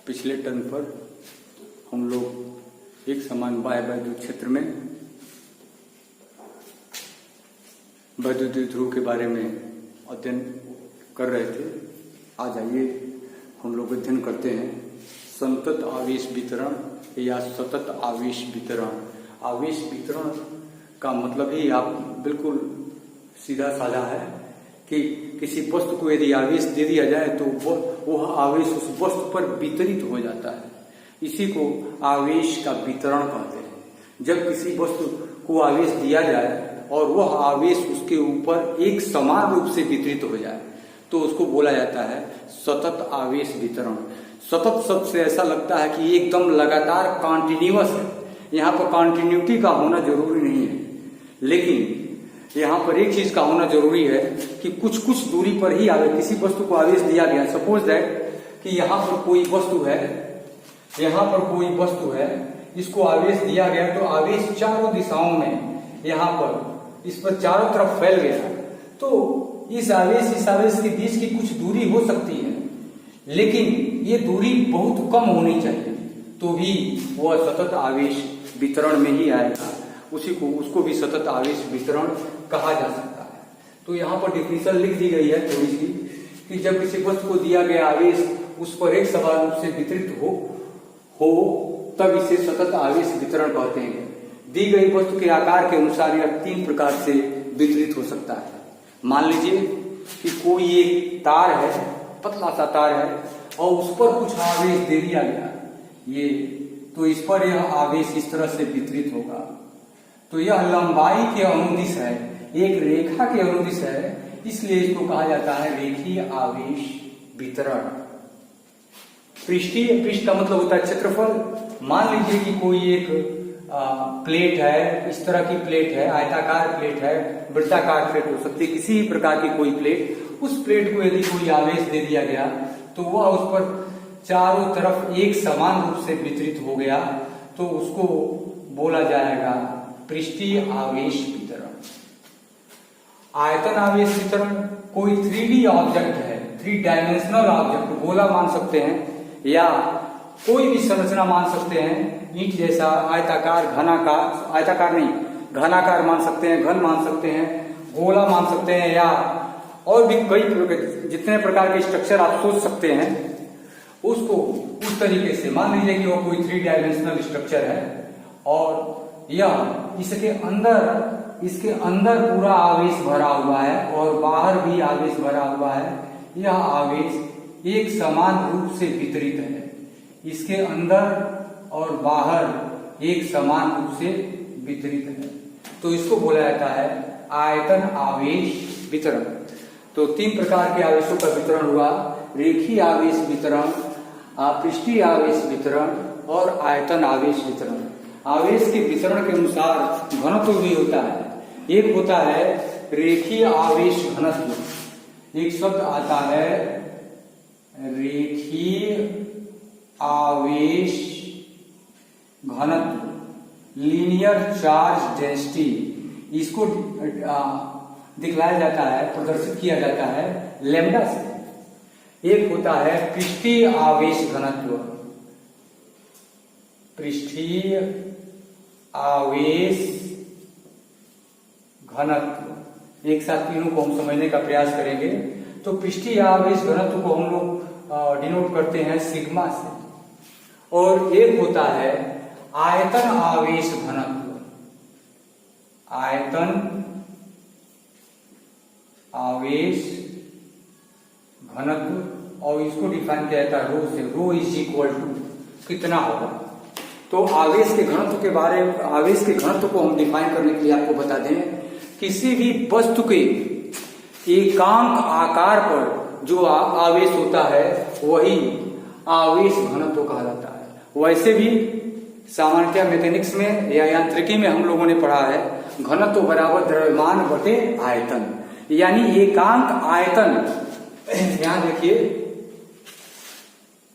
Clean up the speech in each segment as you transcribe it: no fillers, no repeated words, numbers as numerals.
पिछले टर्न पर हम लोग एक समान बाह्य वैद्युत क्षेत्र में वैद्युत ध्रुव के बारे में अध्ययन कर रहे थे। आज आइए हम लोग अध्ययन करते हैं संतत आवेश वितरण या सतत आवेश वितरण। आवेश वितरण का मतलब ही आप बिल्कुल सीधा साधा है कि किसी वस्तु को यदि आवेश दे दिया जाए तो वह आवेश उस वस्तु पर वितरित हो जाता है। इसी को आवेश का वितरण कहते हैं। जब किसी वस्तु को आवेश दिया जाए और वह आवेश उसके ऊपर एक समान रूप से वितरित हो जाए तो उसको बोला जाता है सतत आवेश वितरण। सतत शब्द से ऐसा लगता है कि एकदम लगातार कॉन्टिन्यूअस है। यहाँ पर कॉन्टिन्यूटी का होना जरूरी नहीं है, लेकिन यहाँ पर एक चीज का होना जरूरी है कि कुछ कुछ दूरी पर ही आवेश, किसी वस्तु को आवेश दिया गया। सपोज दैट कि यहाँ पर कोई वस्तु है, यहाँ पर कोई वस्तु है, इसको आवेश दिया गया तो आवेश चारों दिशाओं में यहाँ पर इस पर चारों तरफ फैल गया। तो इस आवेश के बीच की कुछ दूरी हो सकती है, लेकिन ये दूरी बहुत कम होनी चाहिए, तो भी वह सतत आवेश वितरण में ही आएगा। उसको भी सतत आवेश वितरण कहा जा सकता है। तो यहाँ पर डिफिनेशन लिख दी गई है थोड़ी सी कि जब किसी वस्तु को दिया गया आवेश उस पर एक समान रूप से वितरित हो तब इसे सतत आवेश वितरण कहते हैं। दी गई वस्तु के आकार के अनुसार यह तीन प्रकार से वितरित हो सकता है। मान लीजिए कि कोई एक तार है, पतला सा तार है और उस पर कुछ आवेश दे दिया गया, ये तो इस पर यह आवेश इस तरह से वितरित होगा। तो यह लंबाई के अनुदिश है, एक रेखा के अनुदिश है, इसलिए इसको कहा जाता है रेखीय आवेश वितरण। पृष्ठ का मतलब होता है क्षेत्रफल। मान लीजिए कि कोई एक प्लेट है, इस तरह की प्लेट है, आयताकार प्लेट है, वृत्ताकार प्लेट हो सकती है, किसी भी प्रकार की कोई प्लेट। उस प्लेट को यदि कोई आवेश दे दिया गया तो वह उस पर चारों तरफ एक समान रूप से वितरित हो गया, तो उसको बोला जाएगा पृष्ठीय आवेश वितरण। आयतन आवेश वितरण कोई 3D ऑब्जेक्ट है, 3 डायमेंशनल ऑब्जेक्ट, गोला मान सकते हैं या कोई भी संरचना मान सकते हैं, ईंट जैसा, आयताकार, घनाकार, आयताकार नहीं घनाकार मान सकते हैं, घन मान सकते हैं, गोला मान सकते हैं, या और भी कई जितने प्रकार के स्ट्रक्चर आप सोच सकते हैं उसको उस तरीके से मान लीजिए कि वो कोई 3 डायमेंशनल स्ट्रक्चर है और यह इसके अंदर पूरा आवेश भरा हुआ है और बाहर भी आवेश भरा हुआ है। यह आवेश एक समान रूप से वितरित है, इसके अंदर और बाहर एक समान रूप से वितरित है, तो इसको बोला जाता है आयतन आवेश वितरण। तो 3 प्रकार के आवेशों का वितरण हुआ, रेखीय आवेश वितरण, पृष्ठीय आवेश वितरण और आयतन आवेश वितरण। आवेश के वितरण के अनुसार घनत्व भी होता है। एक होता है रेखीय आवेश घनत्व, एक शब्द आता है रेखीय आवेश घनत्व, लीनियर चार्ज डेंसिटी। इसको दिखलाया जाता है, प्रदर्शित किया जाता है लैम्डा से। एक होता है पृष्ठीय आवेश घनत्व, पृष्ठीय आवेश घनत्व। एक साथ तीनों को हम समझने का प्रयास करेंगे। तो पृष्ठीय आवेश घनत्व को हम लोग डिनोट करते हैं सिग्मा से। और एक होता है आयतन आवेश घनत्व, आयतन आवेश घनत्व, और इसको डिफाइन किया जाता है रो से। रो इज इक्वल टू कितना होगा। तो आवेश के घनत्व को हम डिफाइन करने के लिए आपको बता दें, किसी भी वस्तु के एकांक आकार पर जो आवेश होता है वही आवेश घनत्व कहा जाता है। वैसे भी सामान्यतः मैकेनिक्स में या यांत्रिकी में हम लोगों ने पढ़ा है घनत्व बराबर द्रव्यमान बटे आयतन, यानी एकांक आयतन। ध्यान रखिए,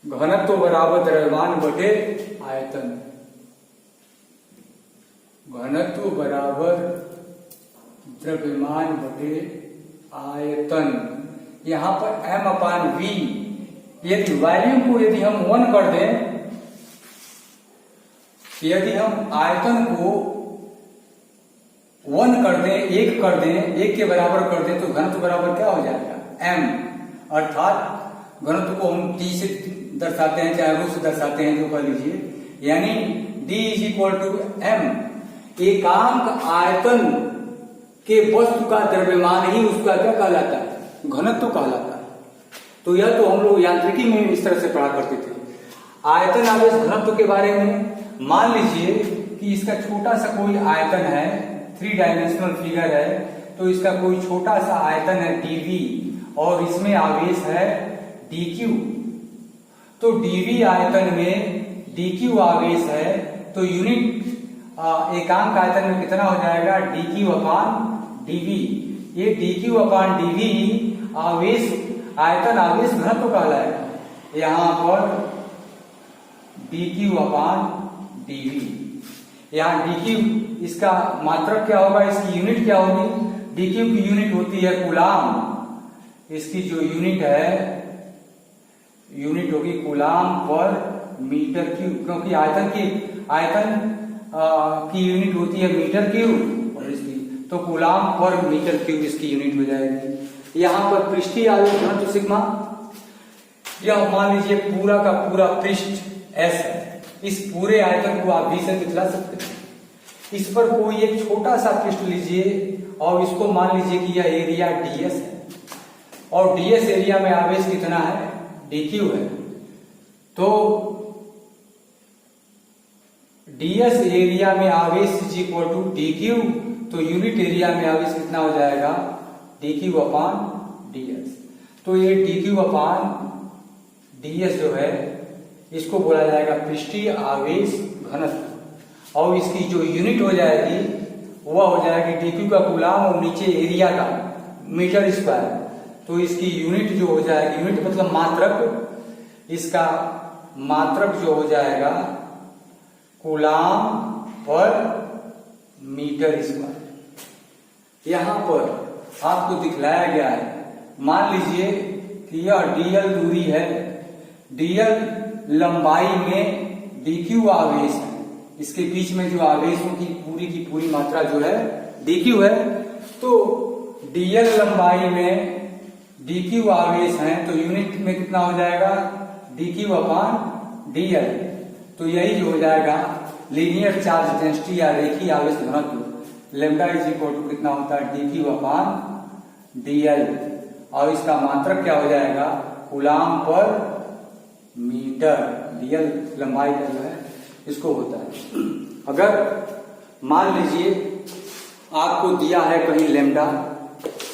घनत्व बराबर द्रव्यमान बटे आयतन, घनत्व बराबर द्रव्यमान बटे आयतन। यहाँ पर m/v यदि वॉल्यूम को यदि हम 1 कर दें, यदि हम आयतन को 1 कर दें, 1 कर दें, 1 के बराबर कर दें, तो घनत्व बराबर क्या हो जाएगा? m। अर्थात घनत्व को हम t से दर्शाते हैं, चाहे रो से दर्शाते हैं, जो कर लीजिए, यानी d is equal to m। एकांक आयतन के वस्तु का द्रव्यमान ही उसका क्या कहलाता है? घनत्व कहलाता है। तो यह तो हम लोग यांत्रिकी में इस तरह से पढ़ा करते थे। आयतन आवेश घनत्व के बारे में मान लीजिए कि इसका छोटा सा कोई आयतन है, 3 डायमेंशनल फिगर है, तो इसका कोई छोटा सा आयतन है dv और इसमें आवेश है dq। तो dv आयतन में dq आवेश है, तो यूनिट एकांक आयतन में कितना हो जाएगा? dq अपान dv। ये dq अपान dv आवेश आयतन आवेश घनत्व कहलाएगा। यहाँ पर dq अपान dv, यहाँ dq इसका मात्रक क्या होगा? इसकी यूनिट क्या होगी? dq की यूनिट होती है कूलाम। इसकी जो यूनिट है, यूनिट होगी कूलाम पर मीटर क्यूब, क्योंकि आयतन की यूनिट होती है मीटर क्यूब, और इसकी तो कूलाम पर मीटर क्यूब इसकी यूनिट हो जाएगी। यहाँ पर पृष्ठीय आवेश घनत्व सिग्मा, यह मान लीजिए पूरा का पूरा पृष्ठ S है। इस पूरे आयतन को आप V से दिखला सकते हैं। इस पर कोई एक छोटा सा पृष्ठ लीजिए और इसको मान लीजिए कि यह एरिया ds है, और ds एरिया में आवेश कितना है? dq है। तो ds एरिया में आवेश इज इक्वल टू dq, तो यूनिट एरिया में आवेश कितना हो जाएगा? dq अपान ds। तो ये dq अपान ds जो है, इसको बोला जाएगा पृष्ठीय आवेश घनत्व, और इसकी जो यूनिट हो जाएगी वह हो जाएगी dq का कूलाम और नीचे एरिया का मीटर स्क्वायर। तो इसकी यूनिट जो हो जाएगी, यूनिट मतलब मात्रक, इसका मात्रक जो हो जाएगा कूलाम पर मीटर स्क्वायर। यहाँ पर आपको दिखलाया गया है, मान लीजिए कि यह dl दूरी है, dl लंबाई में dq आवेश है, इसके बीच में जो आवेशों की पूरी मात्रा जो है dq है। तो dl लंबाई में dq आवेश है, तो यूनिट में कितना हो जाएगा? dq अपान dl। तो यही जो हो जाएगा लीनियर चार्ज डेंसिटी या रेखीय आवेश घनत्व, लैम्डा इज इक्वल टू कितना होता है? dq अपान dl, और इसका मात्रक क्या हो जाएगा? कूलाम पर मीटर। dl लंबाई का जो है इसको होता है। अगर मान लीजिए आपको दिया है कहीं लैम्डा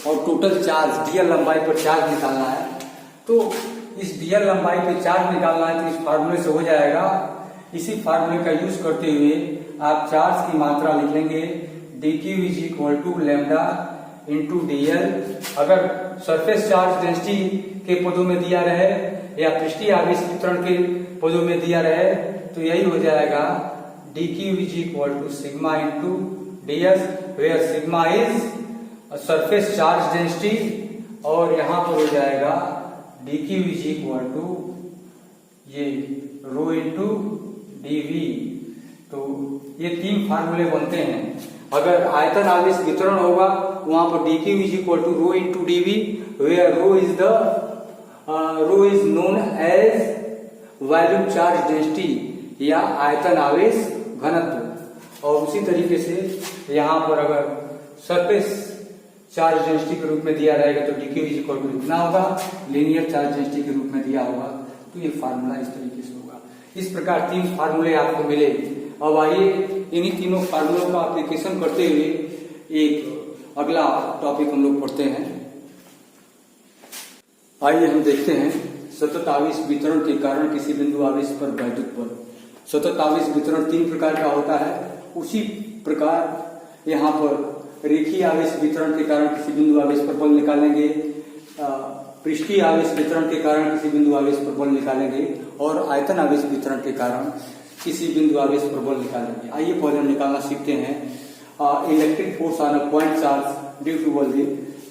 और टोटल चार्ज dl लंबाई पर चार्ज निकालना है, तो इस dl लंबाई पर चार्ज निकालना है तो इस फार्मूले से हो जाएगा। इसी फार्मूले का यूज करते हुए आप चार्ज की मात्रा लिख लेंगे dq is equal to lambda into dl। अगर सरफेस चार्ज डेंसिटी के पदों में दिया रहे या पृष्ठीय आवेश वितरण के पदों में दिया रहे, तो यही हो जाएगा dq is equal to sigma into ds, where sigma is surface charge density, और यहाँ पर हो जाएगा dq इज इक्वल टू ये रो इंटू dv। तो ये 3 फार्मूले बनते हैं। अगर आयतन आवेश वितरण होगा वहां पर dq is equal to rho into dv, where rho is known as volume charge density या आयतन आवेश घनत्व। और उसी तरीके से यहाँ पर अगर सरफेस चार्ज डेंसिटी के रूप में दिया रहेगा तो dq इज इक्वल टू कितना होगा? लीनियर चार्ज डेंसिटी के रूप में दिया होगा। तो ये फार्मूला इस तरीके से होगा। इस प्रकार 3 फार्मूले आपको मिले। अब आइए इन्हीं तीनों फार्मूलों का एप्लीकेशन करते हुए एक अगला टॉपिक हम लोग पढ़ते हैं। आइए हम देखते हैं सतत आवेश वितरण के कारण किसी बिंदु आवेश पर वैद्युत बल। सतत आवेश वितरण 3 प्रकार का होता है। उसी प्रकार यहाँ पर रेखीय आवेश वितरण के कारण किसी बिंदु आवेश पर बल निकालेंगे, पृष्ठीय आवेश वितरण के कारण किसी बिंदु आवेश पर बल निकालेंगे, और आयतन आवेश वितरण के कारण किसी बिंदु आवेश पर बल निकालेंगे। आइए पहले हम निकालना सीखते हैं electric force on a point charge due to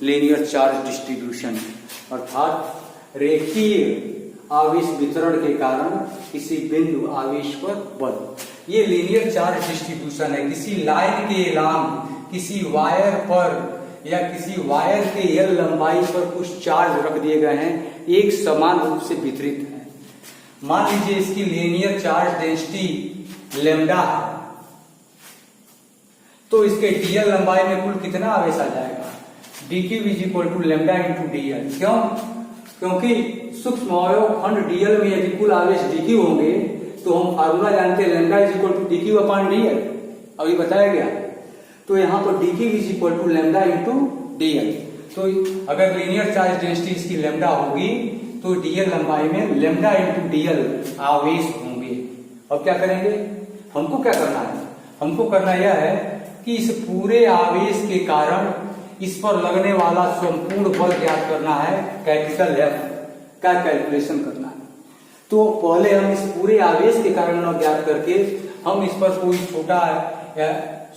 linear charge distribution, अर्थात रेखीय आवेश वितरण के कारण किसी बिंदु आवेश पर बल। ये लीनियर चार्ज डिस्ट्रीब्यूशन है। किसी लाइन के एलांग किसी वायर पर या किसी वायर के एल लंबाई पर कुछ चार्ज रख दिए गए हैं, एक समान रूप से वितरित है। मान लीजिए इसकी लीनियर चार्ज डेंसिटी लैम्डा है, तो इसके डीएल लंबाई में कुल कितना आवेश आ जाएगा? dq is equal to lambda into dl. क्यों? क्योंकि सूक्ष्म अवयव खंड डीएल में यदि कुल आवेश dq होंगे तो हम फार्मूला जानते हैं lambda is equal to dq upon dl, अभी बताया गया। तो यहाँ पर dq is equal to lambda into dl. तो अगर लीनियर चार्ज डेंसिटी इसकी लैम्डा होगी तो डीएल लंबाई में लैम्डा इंटू डीएल आवेश होंगे। अब क्या करेंगे? हमको क्या करना है? हमको करना यह है कि इस पूरे आवेश के कारण इस पर लगने वाला संपूर्ण बल ज्ञात करना है, कैपिटल F का कैलकुलेशन करना है। तो पहले हम इस पूरे आवेश के कारण ज्ञात करके हम इस पर कोई छोटा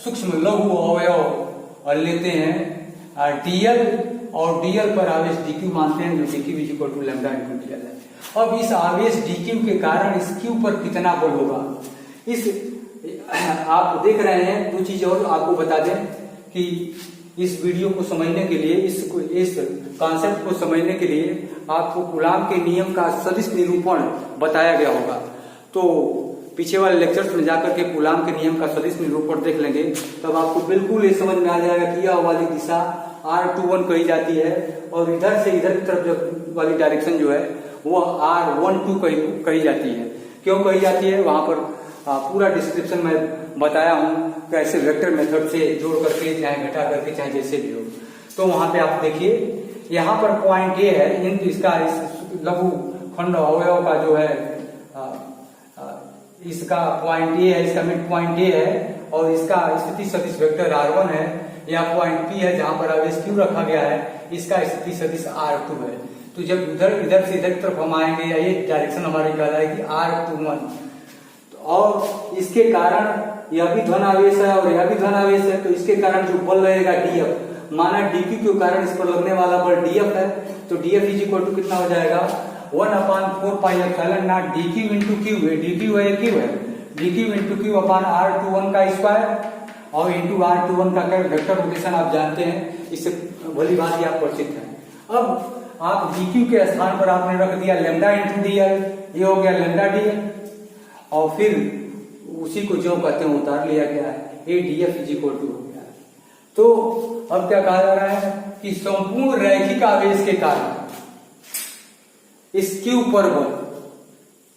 सूक्ष्म लघु अवयव लेते हैं डीएल, और डीएल पर आवेश dq मानते हैं, जो dq is equal to lambda into dl है। अब इस आवेश dq के कारण इस q पर कितना बल होगा, इस आप देख रहे हैं। दो चीज और आपको बता दें कि इस वीडियो को समझने के लिए, इस कॉन्सेप्ट को समझने के लिए आपको कूलाम के नियम का सदिश निरूपण बताया गया होगा। तो पीछे वाले लेक्चर्स में जाकर के कूलाम के नियम का सदिश निरूपण देख लेंगे, तब आपको बिल्कुल ये समझ में आ जाएगा कि यह वाली दिशा r21 कही जाती है, और इधर से इधर की तरफ वाली डायरेक्शन जो है वो r12 कही जाती है। क्यों कही जाती है? वहां पर पूरा डिस्क्रिप्शन में बताया हूं, कैसे वेक्टर मेथड से जोड़ करके चाहे घटा करके चाहे जैसे भी हो। तो वहां पे आप देखिए, यहाँ पर पॉइंट ए है, इसका इस लघु खंड अवयव का जो है इसका पॉइंट ए है, इसका मिड पॉइंट ए है, और इसका स्थिति सदिश वेक्टर r1 है। या पॉइंट पी है जहां पर आवेश q रखा गया है, इसका स्थिति सदिश r2 है। तो जब इधर से इधर की तरफ हम आएंगे, या ये डायरेक्शन हमारी कहलाएगी r21, और इसके कारण यह भी धन आवेश है और यह भी धन आवेश है, तो इसके कारण जो बल लगेगा dF, माना dq के कारण इस पर लगने वाला बल dF है, तो dF इज इक्वल टू कितना हो जाएगा? 1/4 pi epsilon naught dq into Q है, dq है q है, dq into Q upon r21 का स्क्वायर, और इंटू r21 का वेक्टर रोटेशन आप जानते हैं, इससे भली भांति आप परिचित हैं। अब आप dq के स्थान पर आपने रख दिया लैम्डा इंटू डीएल, ये हो गया लैम्डा डीएल, और फिर उसी को जो कहते हैं उतार लिया गया है, ए डीएफ इज इक्वल टू हो गया है। तो अब क्या कहा जा रहा है कि संपूर्ण रैखिक आवेश के कारण इस क्यू पर बल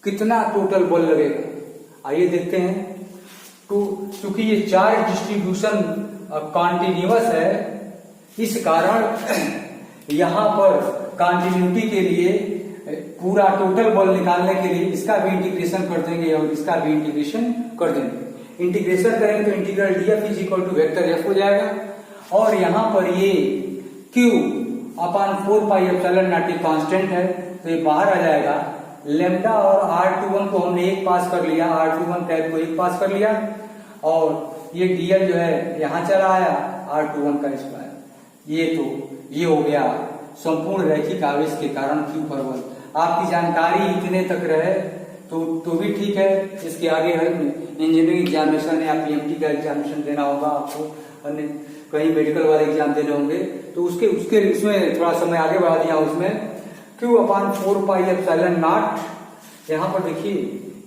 कितना टोटल बल लगेगा, आइए देखते हैं। तो चूंकि ये चार्ज डिस्ट्रीब्यूशन कॉन्टिन्यूअस है, इस कारण यहां पर कॉन्टिन्यूटी के लिए पूरा टोटल बल निकालने के लिए इसका भी इंटीग्रेशन कर देंगे और इसका भी इंटीग्रेशन कर देंगे। इंटीग्रेशन करेंगे तो integral df is equal to vector F हो जाएगा, और यहाँ पर ये q upon 4 pi epsilon naught constant है, तो ये बाहर आ जाएगा। लैम्डा और r21 को हमने एक पास कर लिया, r21 कैप को एक पास कर लिया, और ये dl जो है यहाँ चला आया, r21 का स्क्वायर। ये हो गया संपूर्ण रैखिक आवेश के कारण q पर बल। आपकी जानकारी इतने तक रहे तो भी ठीक है। इसके आगे इंजीनियरिंग एग्जामिनेशन या पीएमटी का एग्जामिनेशन देना होगा आपको, अन्य कहीं मेडिकल वाले एग्जाम देने होंगे, तो उसके उसमें थोड़ा समय आगे बढ़ा दिया। उसमें q upon 4 pi epsilon naught, यहाँ पर देखिए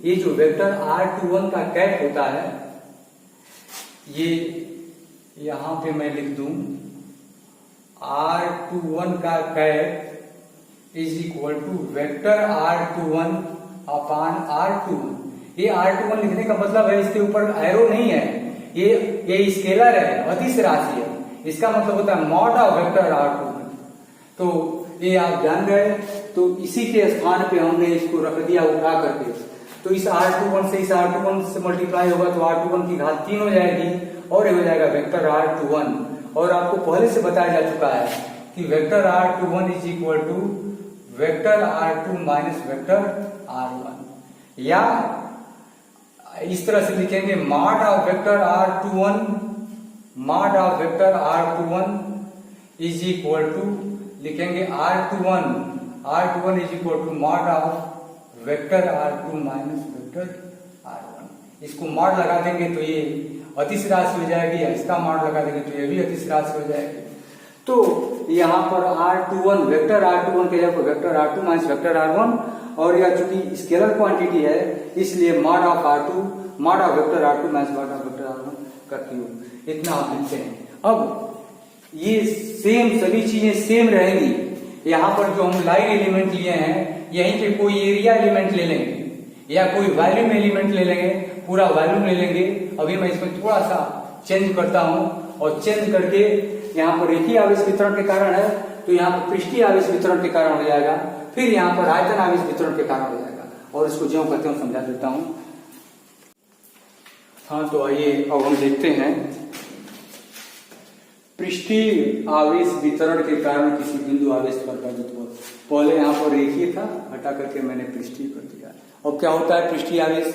ये जो वेक्टर r21 का कैप होता है, ये यहाँ पे मैं लिख दूं r21 का cap is equal to vector r21 upon r21। ये r21 लिखने का मतलब है इसके ऊपर एरो नहीं है, ये स्केलर है, अदिश राशि है, इसका मतलब होता है मॉड ऑफ वेक्टर r21। तो ये आप जान गए, तो इसी के स्थान पे हमने इसको रख दिया उठा करके। तो इस r21 से इस r21 से मल्टीप्लाई होगा तो r21 की घात 3 हो जाएगी, और ये हो जाएगा वेक्टर r21। और आपको पहले से बताया जा चुका है कि vector r21 is equal to vector r2 minus vector r1, या इस तरह से लिखेंगे mod of vector r21, mod of vector r21 is equal to लिखेंगे r21 is equal to mod of vector R2 minus vector R1। इसको mod लगा देंगे तो ये अतिश राशि हो जाएगी, या इसका मॉड लगा देंगे तो ये भी अतिश राशि हो जाएगी। तो यहाँ पर R21 वेक्टर R21 के जगह vector R2 minus vector R1, और यह चूंकि स्केलर क्वांटिटी है इसलिए mod of R2 mod of vector R2 minus mod of vector R1 का क्यूब, इतना आप लिखते हैं। अब ये सेम सभी चीजें सेम रहेंगी। यहाँ पर जो हम लाइन एलिमेंट लिए हैं यहीं पे कोई एरिया एलिमेंट ले लेंगे या कोई वॉल्यूम एलिमेंट ले लेंगे, पूरा वॉल्यूम ले लेंगे। अभी मैं इसमें थोड़ा सा चेंज करता हूँ, और चेंज करके यहाँ पर रेखीय आवेश वितरण के कारण है तो यहाँ पर पृष्ठीय आवेश वितरण के कारण हो जाएगा, फिर यहाँ पर आयतन आवेश वितरण के कारण हो जाएगा, और इसको ज्यों कहते हैं समझा देता हूँ। हाँ, तो आइए अब हम देखते हैं पृष्ठीय आवेश वितरण के कारण किसी बिंदु आवेश पर वैद्युत बल। पहले यहाँ पर रेखीय था, हटा करके मैंने पृष्ठीय कर दिया। अब क्या होता है पृष्ठीय आवेश,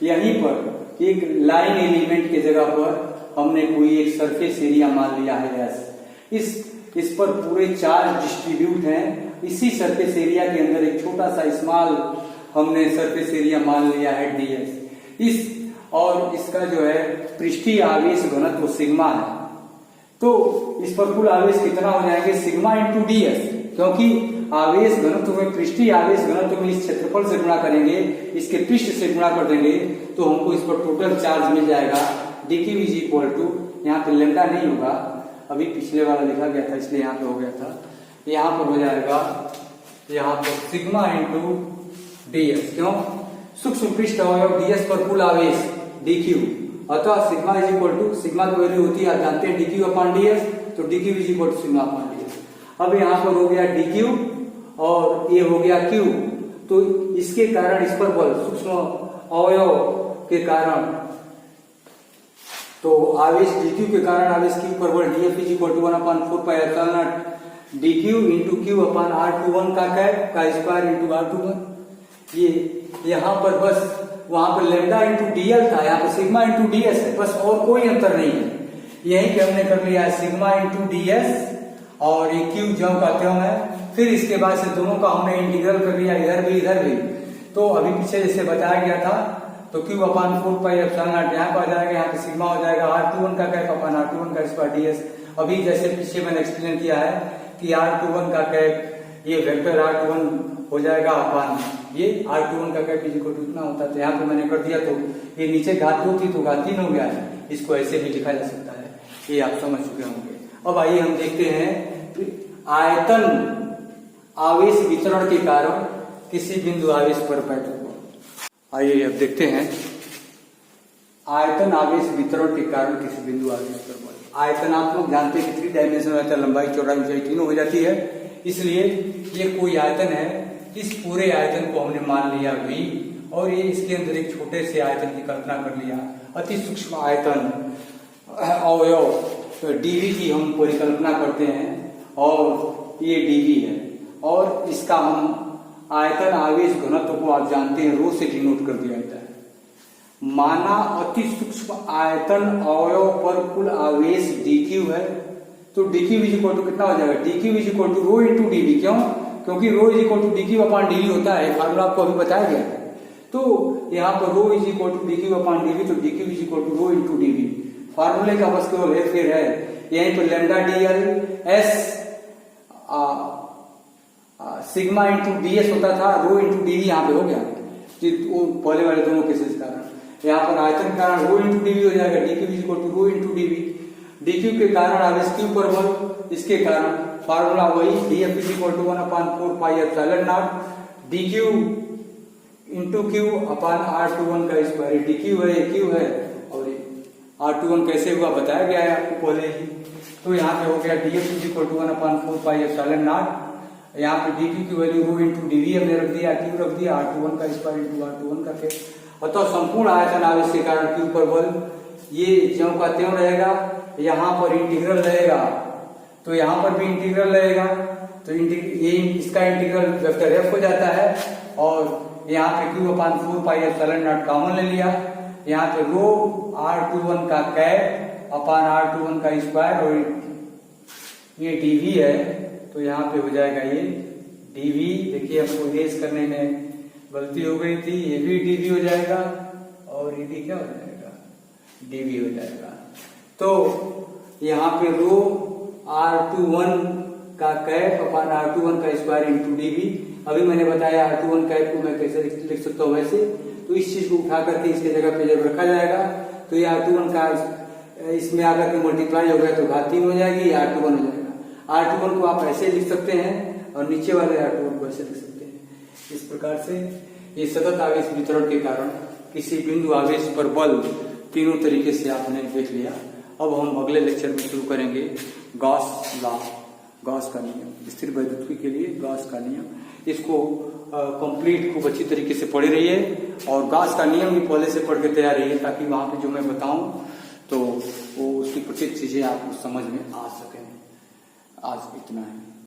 यहीं पर एक लाइन एलिमेंट के जगह पर हमने कोई एक सरफेस एरिया मान लिया है एस। इस पर पूरे चार्ज डिस्ट्रीब्यूट हैं। इसी सरफेस एरिया के अंदर एक छोटा सा स्मॉल हमने सरफेस एरिया मान लिया है ds। और इसका जो है पृष्ठीय आवेश घनत्व सिग्मा है। तो इस पर कुल आवेश कितना हो जाएंगे, सिग्मा इंटू ds, क्योंकि आवेश घनत्व में पृष्ठीय आवेश घनत्व में इस क्षेत्रफल से गुणा करेंगे, इसके पृष्ठ से गुणा कर देंगे तो हमको इस पर टोटल चार्ज मिल जाएगा dq इज इक्वल टू, यहाँ पे लेमडा नहीं होगा, अभी पिछले वाला लिखा गया था इसलिए यहाँ पे हो गया था, यहाँ पर हो जाएगा यहाँ पर सिग्मा इंटू ds। क्यों, सूक्ष्म पृष्ठ अवयव ds पर कुल आवेश dq, अतः sigma is equal to, sigma की वैल्यू होती है आप जानते हैं dq अपॉन ds, तो dq is equal to sigma upon ds। अब यहाँ पर हो गया dq और ये हो गया q, तो इसके कारण इस पर बल सूक्ष्म अवयव के कारण, तो आवेश dq के कारण आवेश q पर बल dF is equal to 1/4 pi epsilon naught dq into q upon R21 का कैप का स्क्वायर इंटू R21। ये यहाँ पर बस वहां पर लेमडा इंटू dl था, यहाँ पर सिग्मा इंटू ds है, बस और कोई अंतर नहीं है। यहीं पे हमने कर लिया है सिग्मा इंटू ds और ये q ज्यों का त्यों है। फिर इसके बाद से दोनों का हमने इंटीग्रल कर लिया, इधर भी इधर भी। तो अभी पीछे जैसे बताया गया था तो q upon 4 pi epsilon naught यहाँ पर आ जाएगा, यहाँ पे सिग्मा हो जाएगा R21 का कैप अपॉन R21 का स्क्वायर ds। अभी जैसे पीछे मैंने एक्सप्लेन किया है कि R21 का कैप ये वेक्टर R21 हो जाएगा अपॉन ये R21 का कैप इक्वल टू इतना होता है। यहाँ पे मैंने कर दिया, तो ये नीचे घात 2 थी तो घात 3 हो गया है, इसको ऐसे भी लिखा जा सकता है, ये आप समझ चुके होंगे। अब आइए हम देखते हैं आयतन आवेश वितरण के कारण किसी बिंदु आवेश पर वैद्युत बल। आइए अब देखते हैं आयतन आवेश वितरण के कारण किसी बिंदु आवेश पर बल। आयतन आप लोग जानते हैं कि 3 डायमेंशन रहता है, लंबाई चौड़ाई ऊंचाई तीनों हो जाती है, इसलिए ये कोई आयतन है। इस पूरे आयतन को हमने मान लिया v, और ये इसके अंदर एक छोटे से आयतन की कल्पना कर लिया, अति सूक्ष्म आयतन अवयव dv की हम परिकल्पना करते हैं, और ये dv है, और इसका हम आयतन आवेश घनत्व को आप जानते हैं रो से डिनोट कर दिया जाता है। माना अति सूक्ष्म आयतन अवयव पर कुल आवेश dq है, तो dq इज इक्वल टू कितना हो जाएगा, dq is equal to rho into dv। क्यों, क्योंकि rho is equal to dq upon dv होता है, फार्मूला आपको अभी बताया गया है। तो यहाँ पर rho is equal to dq upon dv, तो dq is equal to rho into dv। फार्मूले का बस केवल हेरफेर है, यहीं पर lambda dl s sigma into ds होता था, रो इंटू dv यहाँ पे हो गया, वो पहले वाले दोनों केसेस के कारण। यहाँ पर आयतन के कारण रो इंटू dv हो जाएगा, dq is equal to rho into dv। dq के कारण आवेश q पर बल, इसके कारण फार्मूला वही dF is equal to 1/4 pi epsilon naught dq into q upon R21 का स्क्वायर। dq है, q है, और R21 कैसे हुआ बताया गया है आपको पहले ही। तो यहाँ पे हो गया dF is equal to 1/4 pi epsilon naught, यहाँ पे dq की वैल्यू रो इंटू dv हमने रख दिया, q रख दिया, R21 का स्क्वायर इंटू R21 का कैप। अतः संपूर्ण आयतन आवेश के कारण q पर बल ये ज्यों का त्यों रहेगा, यहाँ पर इंटीग्रल रहेगा, तो यहाँ पर भी इंटीग्रल रहेगा, तो ये इसका इंटीग्रल वेक्टर f हो जाता है, और यहाँ पे q upon 4 pi epsilon not common ले लिया, यहाँ पे रो R21 का कैप अपॉन R21 का स्क्वायर, और ये dv है, तो यहाँ पे हो जाएगा ये dv। देखिए हमको इरेज करने में गलती हो गई थी, ये भी डीवी हो जाएगा और ये भी क्या हो जाएगा, डीवी हो जाएगा। तो यहाँ पे रो R21 का कैप अपॉन R21 का स्क्वायर इंटू डीवी। अभी मैंने बताया R21 कैप को मैं कैसे लिख सकता हूँ वैसे, तो इस चीज को उठा करके इसके जगह पे जब रखा जाएगा तो ये R21 का इसमें आकर के मल्टीप्लाई हो गया तो घात 3 हो जाएगी, R21 हो जाएगा। R21 को आप ऐसे लिख सकते हैं और नीचे वाले R21 को ऐसे लिख सकते हैं। इस प्रकार से ये सतत आवेश वितरण के कारण किसी बिंदु आवेश पर बल तीनों तरीके से आपने देख लिया। अब हम अगले लेक्चर में शुरू करेंगे गॉस लॉ, गॉस का नियम, स्थिर वैद्युतिकी के लिए गॉस का नियम। इसको कंप्लीट खूब अच्छी तरीके से पढ़े रहिए और गॉस का नियम भी पहले से पढ़ के तैयार रहिए, ताकि वहां पे जो मैं बताऊं तो वो उसकी प्रत्येक चीजें आपको समझ में आ सके। आज इतना है।